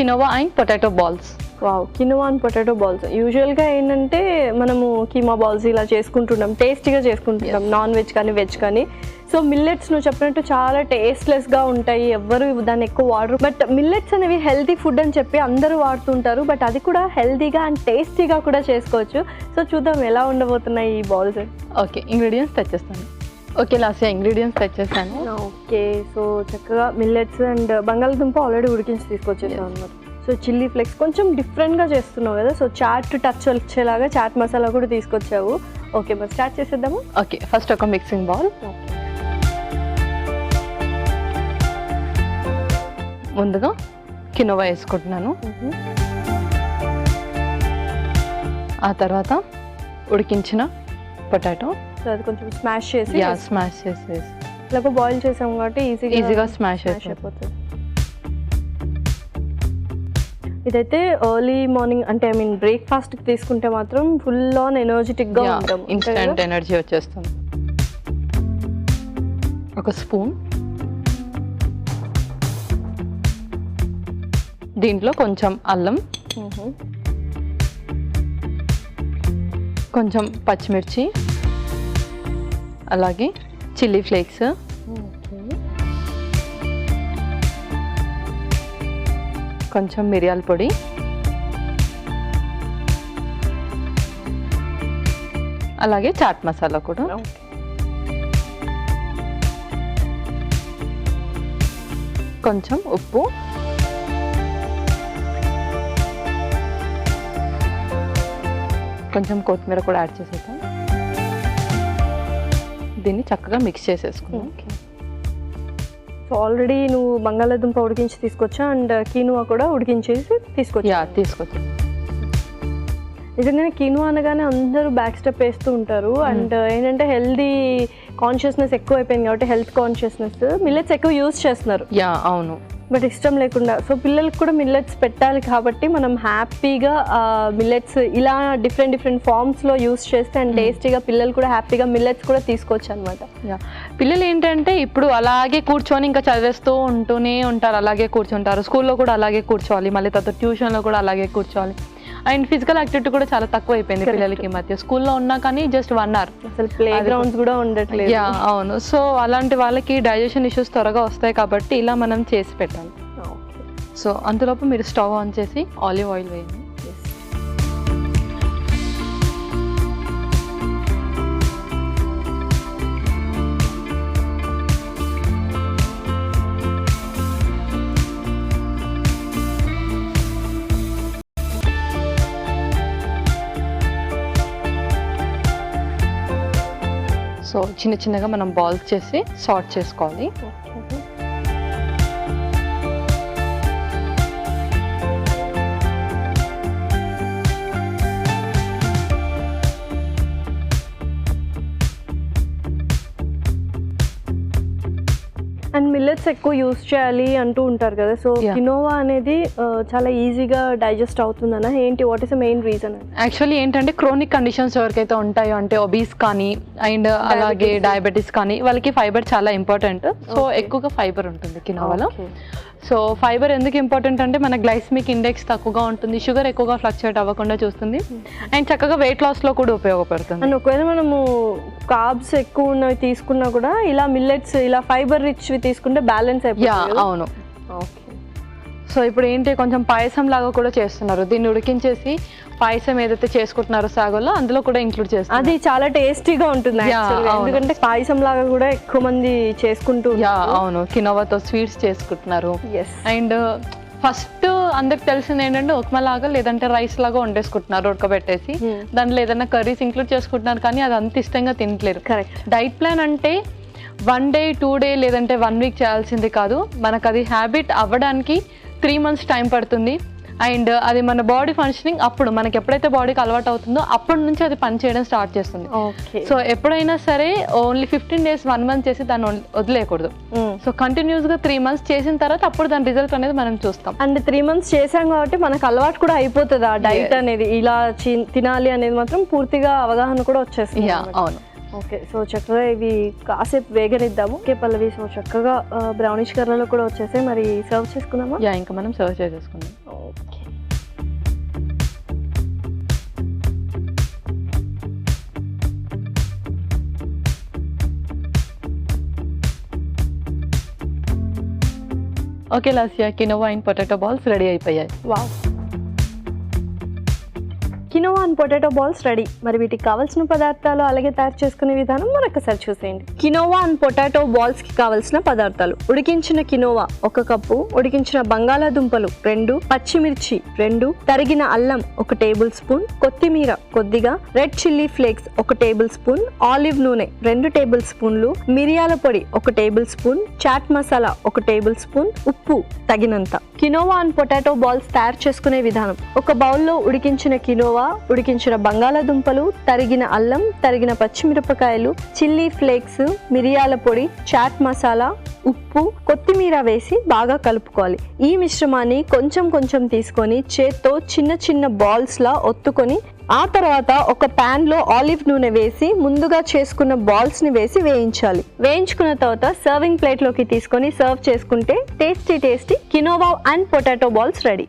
Quinoa and potato balls. Wow, quinoa and potato balls. యూజువల్గా ఏంటంటే మనము కీమా బాల్స్ ఇలా చేసుకుంటున్నాం, టేస్టీగా చేసుకుంటున్నాం, నాన్ వెజ్ కానీ వెజ్ కానీ. సో మిల్లెట్స్ నువ్వు చెప్పినట్టు చాలా టేస్ట్లెస్గా ఉంటాయి, ఎవ్వరు దాన్ని ఎక్కువ వాడరు. బట్ మిల్లెట్స్ అనేవి హెల్తీ ఫుడ్ అని చెప్పి అందరూ వాడుతుంటారు, బట్ అది కూడా హెల్తీగా అండ్ టేస్టీగా కూడా చేసుకోవచ్చు. సో చూద్దాం ఎలా ఉండబోతున్నాయి ఈ బాల్స్. ఓకే, ఇంగ్రీడియంట్స్ తెచ్చేస్తాను. ఓకే లాస్ట్ ఇంగ్రీడియంట్స్ తెచ్చేస్తాను. ఓకే, సో చక్కగా మిల్లెట్స్ అండ్ బంగాళదుంప ఆల్రెడీ ఉడికించి తీసుకొచ్చేసాం అన్నమాట. సో చిల్లీ ఫ్లేక్స్ కొంచెం డిఫరెంట్గా చేస్తున్నావు కదా, సో చాట్ టచ్ వచ్చేలాగా చాట్ మసాలా కూడా తీసుకొచ్చావు. ఓకే, మరి స్టార్ట్ చేసేద్దాము. ఓకే, ఫస్ట్ ఒక మిక్సింగ్ బౌల్. ముందుగా కినోవా వేసుకుంటున్నాను. ఆ తర్వాత ఉడికించిన పొటాటో, సో అది కొంచెం స్మాష్ చేసి ఇలాగ బాయిల్ చేసాం కాబట్టి ఈజీగా స్మాష్ అయిపోతుంది. ఇదైతే ఎర్లీ మార్నింగ్ అంటే ఐ మీన్ బ్రేక్ఫాస్ట్కి తీసుకుంటే మాత్రం ఫుల్ ఆన్ ఎనర్జెటిక్గా ఉంటాం, ఇన్స్టెంట్ ఎనర్జీ వచ్చేస్తుంది. ఒక స్పూన్, దీంట్లో కొంచెం అల్లం, కొంచెం పచ్చిమిర్చి, అలాగే చిల్లీ ఫ్లేక్స్, కొంచెం మిరియాల పొడి, అలాగే చాట్ మసాలా కూడా, కొంచెం ఉప్పు, కొంచెం కొత్తిమీర కూడా యాడ్ చేసేద్దాం. దీన్ని చక్కగా మిక్స్ చేసేసుకున్నాం. సో ఆల్రెడీ నువ్వు బంగాళాదుంప ఉడికించి తీసుకొచ్చా అండ్ కీనువా కూడా ఉడికించేసి తీసుకొచ్చా. నిజంగానే కీనువా అనగానే అందరూ బ్యాక్ స్టెప్ వేస్తూ ఉంటారు. అండ్ ఏంటంటే హెల్దీ కాన్షియస్నెస్ ఎక్కువ అయిపోయింది కాబట్టి హెల్త్ కాన్షియస్నెస్ మిల్లెట్స్ ఎక్కువ యూజ్ చేస్తున్నారు. అవును, బట్ ఇష్టం లేకుండా. సో పిల్లలకి కూడా మిల్లెట్స్ పెట్టాలి కాబట్టి మనం హ్యాపీగా మిల్లెట్స్ ఇలా డిఫరెంట్ ఫార్మ్స్లో యూస్ చేస్తే అండ్ టేస్టీగా పిల్లలు కూడా హ్యాపీగా మిల్లెట్స్ కూడా తీసుకోవచ్చు అనమాట. పిల్లలు ఏంటంటే ఇప్పుడు అలాగే కూర్చొని ఇంకా చదివేస్తూ ఉంటూనే ఉంటారు, అలాగే కూర్చుంటారు. స్కూల్లో కూడా అలాగే కూర్చోవాలి, మళ్ళీ తర్వాత ట్యూషన్లో కూడా అలాగే కూర్చోవాలి. అండ్ ఫిజికల్ యాక్టివిటీ కూడా చాలా తక్కువ అయిపోయింది పిల్లలకి మధ్య. స్కూల్లో ఉన్నా కానీ జస్ట్ 1 hour, అసలు ప్లే గ్రౌండ్స్ కూడా ఉండట్లేదు. అవును, సో అలాంటి వాళ్ళకి డైజెషన్ ఇష్యూస్ త్వరగా వస్తాయి కాబట్టి ఇలా మనం చేసి పెట్టాలి. సో అంతలోపు మీరు స్టవ్ ఆన్ చేసి ఆలివ్ ఆయిల్ వేయండి. సో చిన్నగా మనం బాల్స్ చేసి సార్ట్ చేసుకోవాలి. అండ్ మిల్లెట్స్ ఎక్కువ యూస్ చేయాలి అంటూ ఉంటారు కదా, సో కినోవా అనేది చాలా ఈజీగా డైజెస్ట్ అవుతుందన్న ఏంటి, what is the main reason? Actually ఏంటంటే క్రోనిక్ కండిషన్స్ ఎవరికైతే ఉంటాయో అంటే ఒబీస్ కానీ అండ్ అలాగే డయాబెటీస్ కానీ వాళ్ళకి ఫైబర్ చాలా ఇంపార్టెంట్. సో ఎక్కువగా ఫైబర్ ఉంటుంది కినోవాలో. సో ఫైబర్ ఎందుకు ఇంపార్టెంట్ అంటే మన గ్లైసెమిక్ ఇండెక్స్ తక్కువగా ఉంటుంది, షుగర్ ఎక్కువగా ఫ్లక్చుయేట్ అవ్వకుండా చూస్తుంది, అండ్ చక్కగా వెయిట్ లాస్లో కూడా ఉపయోగపడుతుంది. అండ్ ఒకవేళ మనము కార్బ్స్ ఎక్కువ ఉన్నవి తీసుకున్నా కూడా ఇలా మిల్లెట్స్ ఇలా ఫైబర్ రిచ్వి తీసుకుంటే బ్యాలెన్స్ అయిపోతుంది. అవును. సో ఇప్పుడు ఏంటి కొంచెం పాయసం లాగా కూడా చేస్తున్నారు, దీన్ని ఉడికించేసి పాయసం ఏదైతే చేసుకుంటున్నారో సాగోలో అందులో కూడా ఇంక్లూడ్ చేస్తారు. అది చాలా టేస్టీగా ఉంటుంది ఎందుకంటే పాయసం లాగా కూడా ఎక్కువ మంది చేసుకుంటూ. అవును, కినోవాతో స్వీట్స్ చేసుకుంటున్నారు. అండ్ ఫస్ట్ అందరికి తెలిసింది ఏంటంటే ఉప్మా లాగా లేదంటే రైస్ లాగా వండేసుకుంటున్నారు ఉడకబెట్టేసి, దాంట్లో ఏదైనా కర్రీస్ ఇంక్లూడ్ చేసుకుంటున్నారు కానీ అది అంత ఇష్టంగా తినట్లేరు. కరెక్ట్. డైట్ ప్లాన్ అంటే 1 day 2 day లేదంటే 1 week చేయాల్సింది కాదు, మనకు అది హ్యాబిట్ అవ్వడానికి 3 months టైం పడుతుంది. అండ్ అది మన బాడీ ఫంక్షనింగ్ అప్పుడు మనకి ఎప్పుడైతే బాడీకి అలవాటు అవుతుందో అప్పటి నుంచి అది పని చేయడం స్టార్ట్ చేస్తుంది. సో ఎప్పుడైనా సరే ఓన్లీ 15 days 1 month చేసి దాన్ని వదిలేయకూడదు. సో కంటిన్యూస్ గా 3 months చేసిన తర్వాత అప్పుడు దాని రిజల్ట్ అనేది మనం చూస్తాం. అండ్ 3 months చేసాం కాబట్టి మనకు అలవాటు కూడా అయిపోతుంది ఆ డైట్ అనేది, ఇలా తినాలి అనేది మాత్రం పూర్తిగా అవగాహన కూడా వచ్చేస్తుంది. అవును. ఓకే, సో చక్కగా ఇవి కాసేపు వేగనిద్దాము. ఓకే పల్లవి, సో చక్కగా బ్రౌనిష్ కలర్లో కూడా వచ్చేసాయి, మరి సర్వ్ చేసుకుందామా? ఇంకా మనం సర్వ్ చేసేసుకుందాం. Okay Lasya, quinoa and potato balls ready అయిపోయాయి. Wow, quinoa and potato balls ready. మరి వీటికి కావాల్సిన పదార్థాలు అలాగే తయారు చేసుకునే విధానం మరొకసారి చూసేయండి. కినోవా అండ్ పొటాటో బాల్స్ కి కావాల్సిన పదార్థాలు: ఉడికించిన కినోవా 1 కప్పు, ఉడికించిన బంగాళాదుంపలు 2, పచ్చిమిర్చి 2, తరిగిన అల్లం 1 టేబుల్ స్పూన్, కొత్తిమీర కొద్దిగా, red chilli flakes 1 tablespoon, olive నూనె 2 టేబుల్ స్పూన్లు, మిరియాల పొడి 1 tablespoon, chaat masala 1 tablespoon, ఉప్పు తగినంత. కినోవా అండ్ పొటాటో బాల్స్ తయారు చేసుకునే విధానం: ఒక బౌల్లో ఉడికించిన కినోవా, ఉడికించిన బంగాళాదుంపలు, తరిగిన అల్లం, తరిగిన పచ్చిమిరపకాయలు, చిల్లీ ఫ్లేక్స్, మిరియాల పొడి, చాట్ మసాలా, ఉప్పు, కొత్తిమీర వేసి బాగా కలుపుకోవాలి. ఈ మిశ్రమాన్ని కొంచెం కొంచెం తీసుకొని చేత్తో చిన్న చిన్న బాల్స్ లా ఒత్తుకొని ఆ తర్వాత ఒక ప్యాన్ లో ఆలివ్ నూనె వేసి ముందుగా చేసుకున్న బాల్స్ ని వేసి వేయించాలి. వేయించుకున్న తర్వాత సర్వింగ్ ప్లేట్ లోకి తీసుకొని సర్వ్ చేసుకుంటే tasty quinoa and potato balls ready.